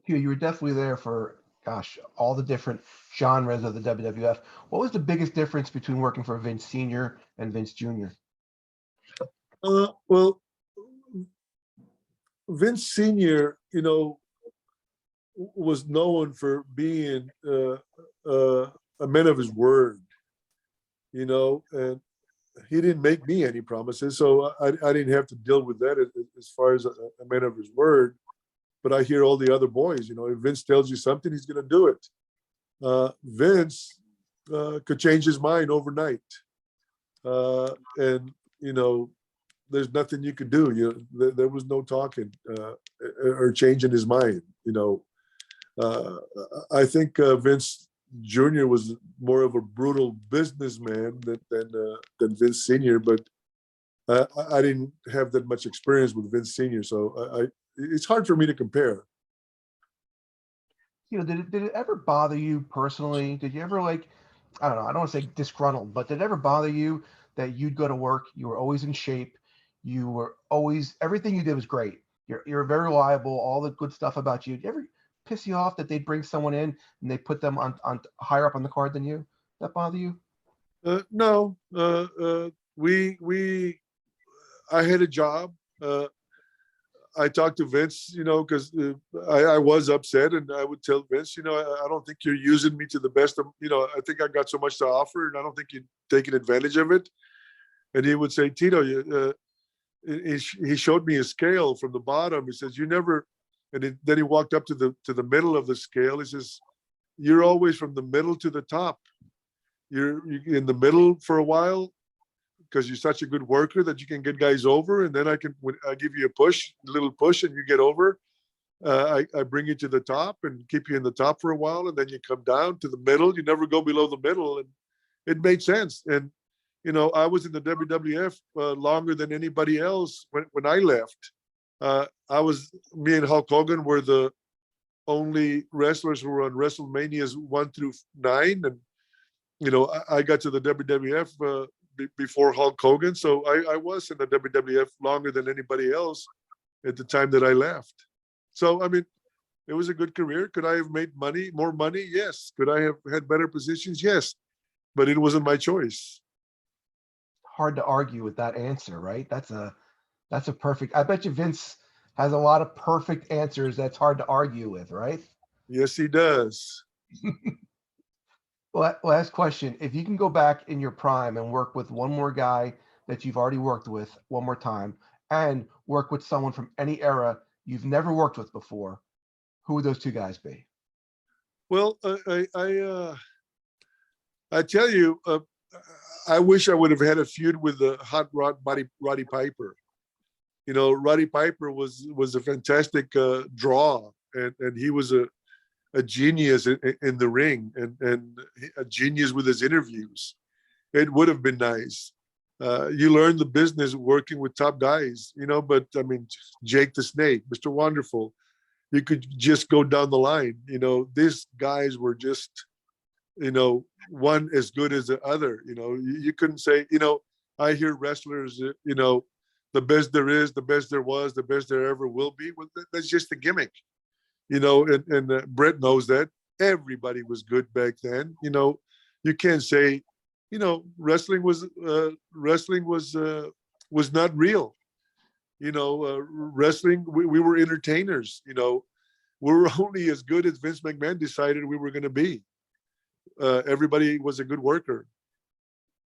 You were definitely there for, gosh, all the different genres of the WWF. What was the biggest difference between working for Vince Sr. and Vince Jr.? Well, Vince Sr., was known for being a man of his word, and he didn't make me any promises, so I didn't have to deal with that as far as a man of his word. But I hear all the other boys, if Vince tells you something, he's going to do it. Vince could change his mind overnight. And, there's nothing you could do. There was no talking or changing his mind. I think Vince Jr. was more of a brutal businessman than Vince Sr. But I didn't have that much experience with Vince Sr. So it's hard for me to compare. Did it ever bother you personally? Did you ever I don't know, I don't want to say disgruntled, but did it ever bother you that you'd go to work, you were always in shape, you were always, everything you did was great. You're very reliable, all the good stuff about you. Did it ever piss you off that they'd bring someone in and they put them on higher up on the card than you? That bother you? No, I had a job. I talked to Vince, because I was upset, and I would tell Vince, I don't think you're using me to the best of, I think I got so much to offer, and I don't think you're taking advantage of it. And he would say, Tito, he showed me a scale from the bottom. He says, you never, and then he walked up to the middle of the scale. He says, you're always from the middle to the top. You're in the middle for a while, because you're such a good worker that you can get guys over, and then I give you a little push, and you get over. I bring you to the top and keep you in the top for a while, and then you come down to the middle. You never go below the middle, and it made sense. And I was in the WWF longer than anybody else when I left. Me and Hulk Hogan were the only wrestlers who were on WrestleManias 1 through 9, and I got to the WWF before Hulk Hogan. So I was in the WWF longer than anybody else at the time that I left. So, I mean, it was a good career. Could I have made more money? Yes. Could I have had better positions? Yes. But it wasn't my choice. Hard to argue with that answer, right? That's a perfect, I bet you Vince has a lot of perfect answers that's hard to argue with, right? Yes, he does. Last question. If you can go back in your prime and work with one more guy that you've already worked with one more time, and work with someone from any era you've never worked with before, who would those two guys be? Well, I tell you, I wish I would have had a feud with the hot rod Roddy Piper. Roddy Piper was a fantastic draw, and he was a genius in the ring, and a genius with his interviews. It would have been nice. You learn the business working with top guys, but I mean, Jake the Snake, Mr. Wonderful, you could just go down the line. These guys were just, one as good as the other. You couldn't say, I hear wrestlers, the best there is, the best there was, the best there ever will be. Well, that's just a gimmick. And Brett knows that. Everybody was good back then. You can't say, wrestling was not real. Wrestling, we were entertainers. We were only as good as Vince McMahon decided we were going to be. Everybody was a good worker.